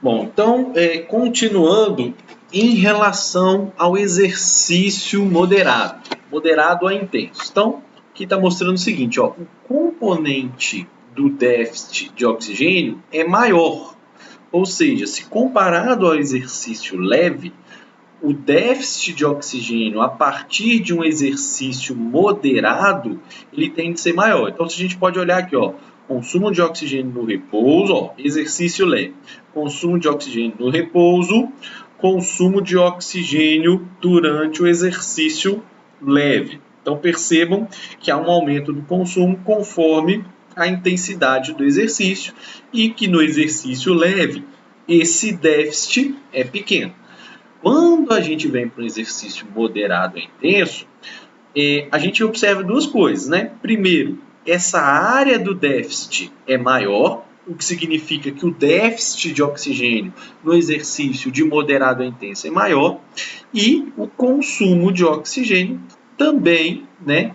Bom, então, continuando, em relação ao exercício moderado a intenso. Então, aqui está mostrando o seguinte, ó, o componente do déficit de oxigênio é maior, ou seja, se comparado ao exercício leve, o déficit de oxigênio a partir de um exercício moderado, ele tende a ser maior. Então, se a gente pode olhar aqui, ó, consumo de oxigênio no repouso, ó, exercício leve. Consumo de oxigênio no repouso, consumo de oxigênio durante o exercício leve. Então, percebam que há um aumento do consumo conforme a intensidade do exercício e que no exercício leve esse déficit é pequeno. Quando a gente vem para um exercício moderado e intenso, a gente observa duas coisas, né? Primeiro, essa área do déficit é maior, o que significa que o déficit de oxigênio no exercício de moderado a intenso é maior, e o consumo de oxigênio também, né?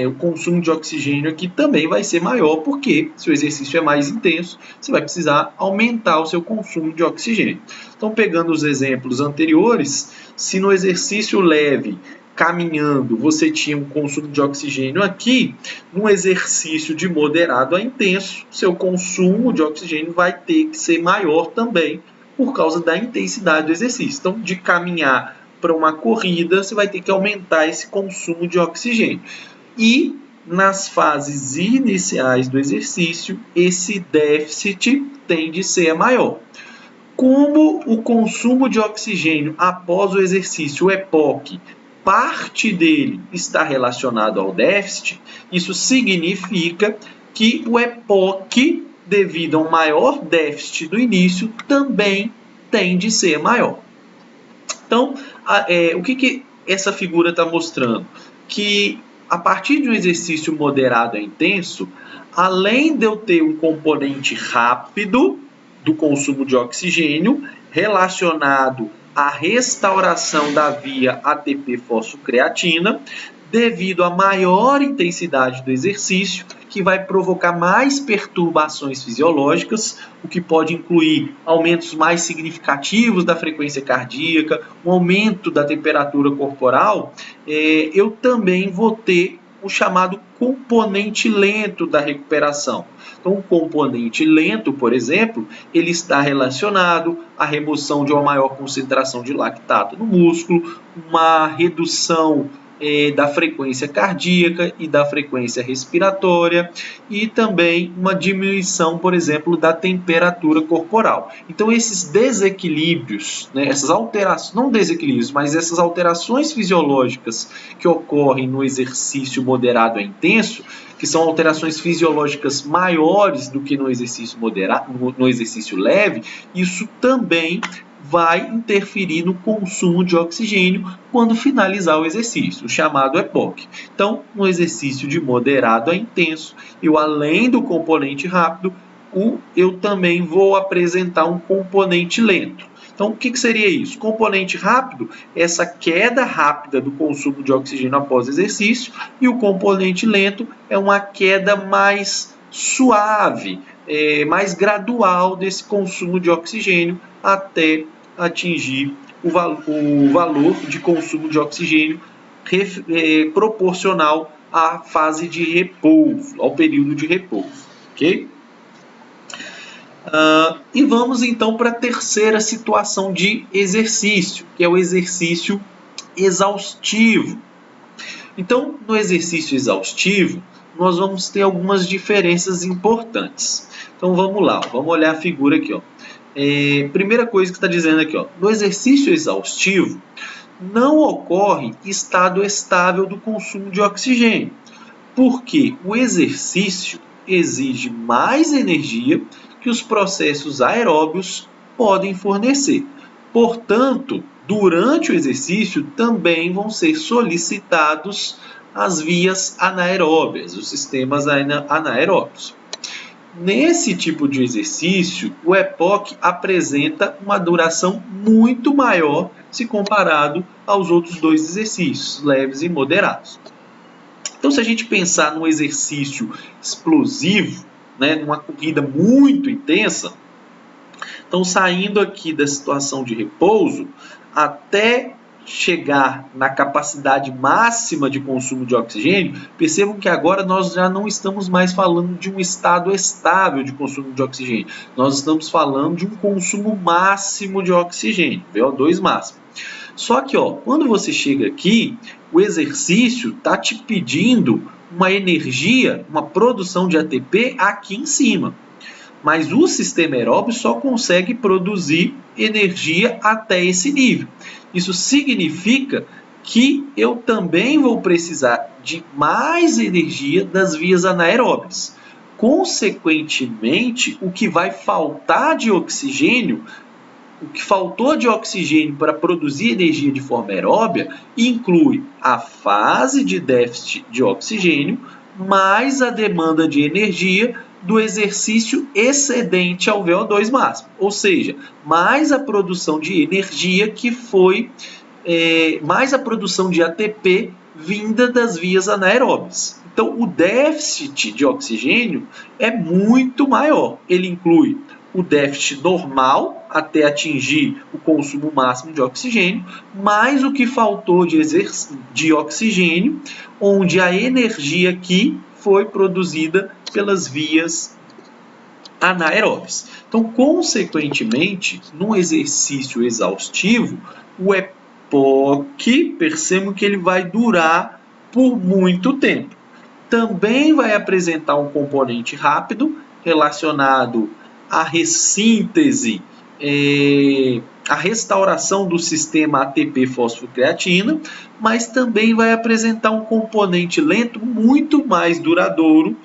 O consumo de oxigênio aqui também vai ser maior, porque se o exercício é mais intenso, você vai precisar aumentar o seu consumo de oxigênio. Então, pegando os exemplos anteriores, se no exercício leve, caminhando, você tinha um consumo de oxigênio aqui, num exercício de moderado a intenso, seu consumo de oxigênio vai ter que ser maior também, por causa da intensidade do exercício. Então, de caminhar para uma corrida, você vai ter que aumentar esse consumo de oxigênio. E nas fases iniciais do exercício, esse déficit tende a ser maior. Como o consumo de oxigênio após o exercício, o EPOC, parte dele está relacionado ao déficit, isso significa que o EPOC, devido a um maior déficit do início, também tende a ser maior. Então, o que essa figura está mostrando? Que a partir de um exercício moderado a intenso, além de eu ter um componente rápido do consumo de oxigênio relacionado à restauração da via ATP-fosfocreatina, devido à maior intensidade do exercício, que vai provocar mais perturbações fisiológicas, o que pode incluir aumentos mais significativos da frequência cardíaca, um aumento da temperatura corporal, eu também vou ter o chamado componente lento da recuperação. Então, o componente lento, por exemplo, ele está relacionado à remoção de uma maior concentração de lactato no músculo, uma redução da frequência cardíaca e da frequência respiratória e também uma diminuição, por exemplo, da temperatura corporal. Então, esses desequilíbrios, né, essas alterações, não desequilíbrios, mas essas alterações fisiológicas que ocorrem no exercício moderado a intenso, que são alterações fisiológicas maiores do que no exercício moderado, no exercício leve, isso também vai interferir no consumo de oxigênio quando finalizar o exercício, o chamado EPOC. Então, no exercício de moderado a intenso, eu além do componente rápido, eu também vou apresentar um componente lento. Então, o que seria isso? Componente rápido, essa queda rápida do consumo de oxigênio após exercício, e o componente lento é uma queda mais suave, mais gradual desse consumo de oxigênio até atingir o valor de consumo de oxigênio proporcional à fase de repouso, ao período de repouso, ok? E vamos então para a terceira situação de exercício, que é o exercício exaustivo. Então, no exercício exaustivo, nós vamos ter algumas diferenças importantes. Então, vamos lá, vamos olhar a figura aqui, ó. Primeira coisa que está dizendo aqui, ó, no exercício exaustivo, não ocorre estado estável do consumo de oxigênio, porque o exercício exige mais energia que os processos aeróbios podem fornecer. Portanto, durante o exercício também vão ser solicitados as vias anaeróbias, os sistemas anaeróbios. Nesse tipo de exercício, o EPOC apresenta uma duração muito maior se comparado aos outros dois exercícios, leves e moderados. Então, se a gente pensar num exercício explosivo, né, numa corrida muito intensa, Então, saindo aqui da situação de repouso, até chegar na capacidade máxima de consumo de oxigênio, percebam que agora nós já não estamos mais falando de um estado estável de consumo de oxigênio. Nós estamos falando de um consumo máximo de oxigênio, VO2 máximo. Só que, quando você chega aqui, o exercício está te pedindo uma energia, uma produção de ATP aqui em cima. Mas o sistema aeróbio só consegue produzir energia até esse nível. Isso significa que eu também vou precisar de mais energia das vias anaeróbias. Consequentemente, o que vai faltar de oxigênio, o que faltou de oxigênio para produzir energia de forma aeróbia, inclui a fase de déficit de oxigênio, mais a demanda de energia do exercício excedente ao VO2 máximo, ou seja, mais a produção de energia que foi, mais a produção de ATP vinda das vias anaeróbias. Então, o déficit de oxigênio é muito maior. Ele inclui o déficit normal até atingir o consumo máximo de oxigênio, mais o que faltou de oxigênio, onde a energia aqui foi produzida pelas vias anaeróbias. Então, consequentemente, num exercício exaustivo, o EPOC, percebam que ele vai durar por muito tempo. Também vai apresentar um componente rápido relacionado à ressíntese, a restauração do sistema ATP-fosfocreatina, mas também vai apresentar um componente lento muito mais duradouro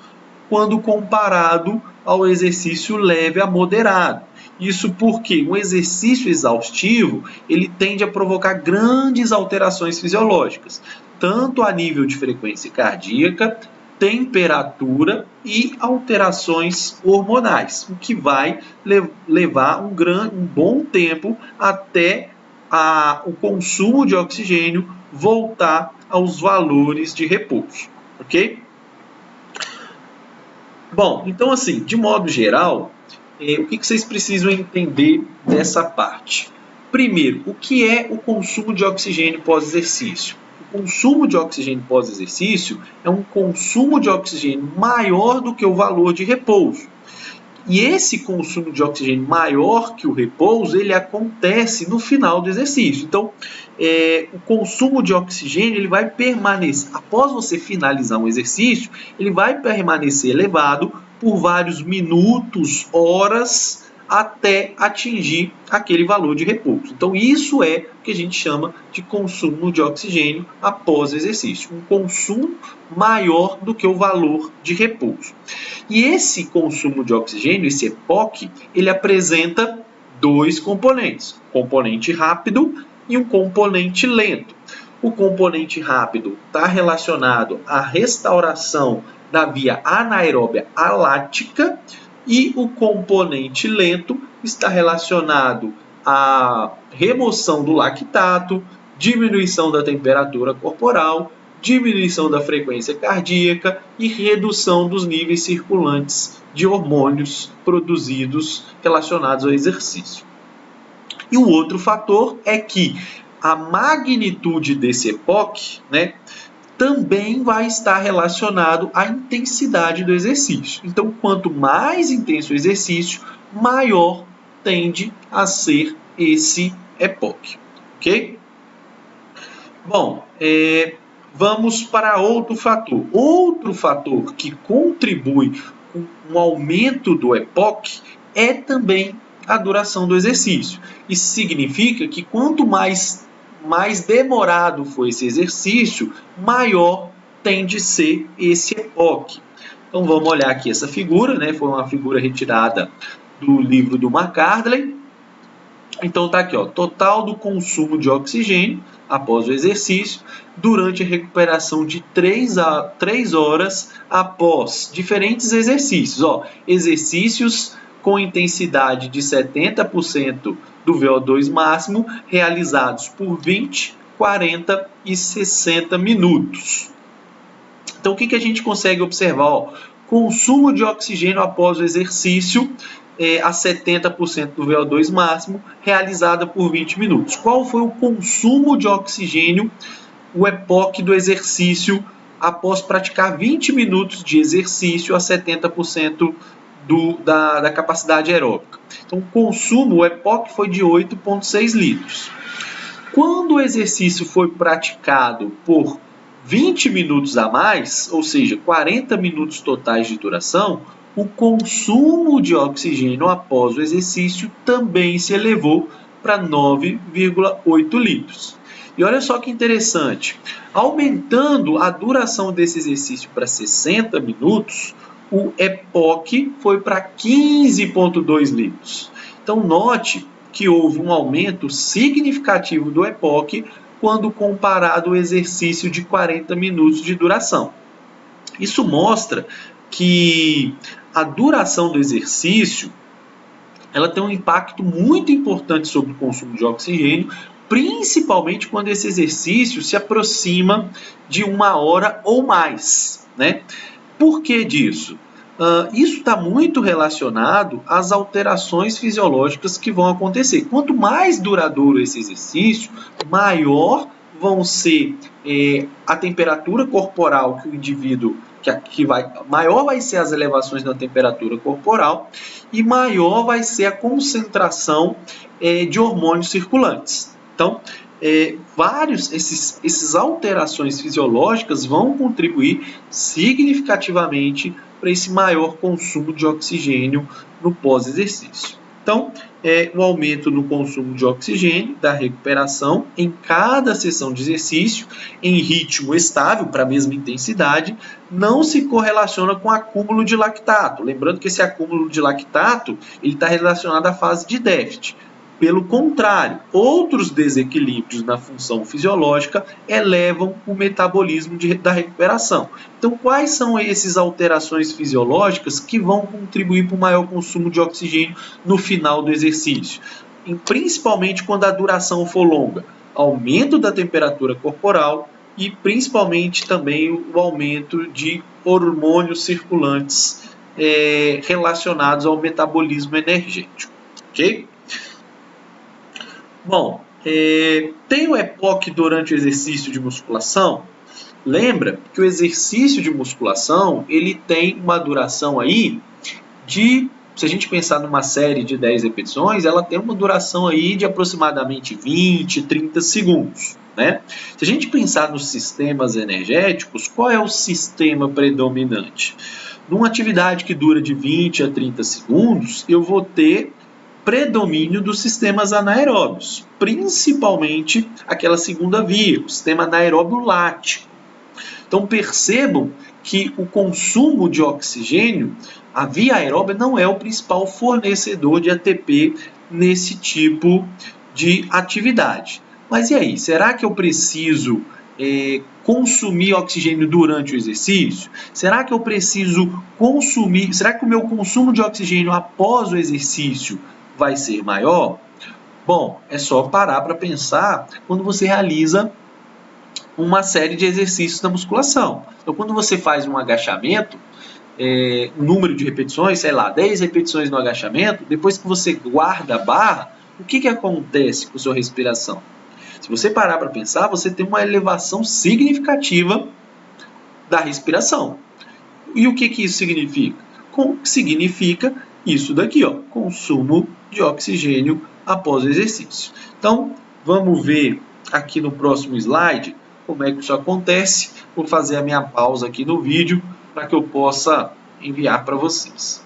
quando comparado ao exercício leve a moderado. Isso porque um exercício exaustivo ele tende a provocar grandes alterações fisiológicas, tanto a nível de frequência cardíaca, temperatura e alterações hormonais, o que vai levar um bom tempo até o consumo de oxigênio voltar aos valores de repouso, ok? Bom, então assim, de modo geral, o que vocês precisam entender dessa parte? Primeiro, o que é o consumo de oxigênio pós-exercício? O consumo de oxigênio pós-exercício é um consumo de oxigênio maior do que o valor de repouso. E esse consumo de oxigênio maior que o repouso, ele acontece no final do exercício. Então, o consumo de oxigênio ele vai permanecer, após você finalizar um exercício, ele vai permanecer elevado por vários minutos, horas, até atingir aquele valor de repouso. Então, isso é o que a gente chama de consumo de oxigênio após o exercício. Um consumo maior do que o valor de repouso. E esse consumo de oxigênio, esse EPOC, ele apresenta dois componentes. Um componente rápido e um componente lento. O componente rápido está relacionado à restauração da via anaeróbia alática e o componente lento está relacionado à remoção do lactato, diminuição da temperatura corporal, diminuição da frequência cardíaca e redução dos níveis circulantes de hormônios produzidos relacionados ao exercício. E o outro fator é que a magnitude desse EPOC, também vai estar relacionado à intensidade do exercício. Então, quanto mais intenso o exercício, maior tende a ser esse EPOC, ok? Bom, vamos para outro fator. Outro fator que contribui com um aumento do EPOC é também a duração do exercício. Isso significa que quanto mais demorado for esse exercício, maior tende a ser esse EPOC. Então vamos olhar aqui essa figura, foi uma figura retirada do livro do McArdley. Então está aqui, total do consumo de oxigênio após o exercício, durante a recuperação de 3 horas após diferentes exercícios. Exercícios com intensidade de 70% do VO2 máximo, realizados por 20, 40 e 60 minutos. Então, o que a gente consegue observar? Consumo de oxigênio após o exercício a 70% do VO2 máximo, realizada por 20 minutos. Qual foi o consumo de oxigênio, o EPOC do exercício, após praticar 20 minutos de exercício a 70% da capacidade aeróbica? Então, o consumo, o EPOC, foi de 8,6 litros. Quando o exercício foi praticado por 20 minutos a mais, ou seja, 40 minutos totais de duração, o consumo de oxigênio após o exercício também se elevou para 9,8 litros. E olha só que interessante, aumentando a duração desse exercício para 60 minutos, o EPOC foi para 15,2 litros. Então, note que houve um aumento significativo do EPOC quando comparado ao exercício de 40 minutos de duração. Isso mostra que a duração do exercício ela tem um impacto muito importante sobre o consumo de oxigênio, principalmente quando esse exercício se aproxima de 1 hora ou mais, né? Por que disso? Isso está muito relacionado às alterações fisiológicas que vão acontecer. Quanto mais duradouro esse exercício, maior vão ser a temperatura corporal que o indivíduo maior vai ser as elevações na temperatura corporal e maior vai ser a concentração de hormônios circulantes. Então, essas alterações fisiológicas vão contribuir significativamente para esse maior consumo de oxigênio no pós-exercício. Então, o aumento no consumo de oxigênio da recuperação em cada sessão de exercício, em ritmo estável, para a mesma intensidade, não se correlaciona com acúmulo de lactato. Lembrando que esse acúmulo de lactato está relacionado à fase de déficit. Pelo contrário, outros desequilíbrios na função fisiológica elevam o metabolismo da recuperação. Então, quais são essas alterações fisiológicas que vão contribuir para o maior consumo de oxigênio no final do exercício? Principalmente quando a duração for longa. Aumento da temperatura corporal e principalmente também o aumento de hormônios circulantes relacionados ao metabolismo energético. Ok? Bom, tem o EPOC durante o exercício de musculação? Lembra que o exercício de musculação ele tem uma duração aí se a gente pensar numa série de 10 repetições, ela tem uma duração aí de aproximadamente 20, 30 segundos. Né? Se a gente pensar nos sistemas energéticos, qual é o sistema predominante? Numa atividade que dura de 20 a 30 segundos, eu vou ter predomínio dos sistemas anaeróbios, principalmente aquela segunda via, o sistema anaeróbio lático. Então percebam que o consumo de oxigênio, a via aeróbia não é o principal fornecedor de ATP nesse tipo de atividade. Mas e aí, será que eu preciso consumir oxigênio durante o exercício? Será que eu preciso será que o meu consumo de oxigênio após o exercício vai ser maior? Bom, é só parar para pensar quando você realiza uma série de exercícios na musculação. Então, quando você faz um agachamento, um número de repetições, sei lá, 10 repetições no agachamento, depois que você guarda a barra, o que acontece com a sua respiração? Se você parar para pensar, você tem uma elevação significativa da respiração. E o que isso significa? Significa isso daqui, ó, consumo de oxigênio após o exercício. Então, vamos ver aqui no próximo slide como é que isso acontece. Vou fazer a minha pausa aqui no vídeo para que eu possa enviar para vocês.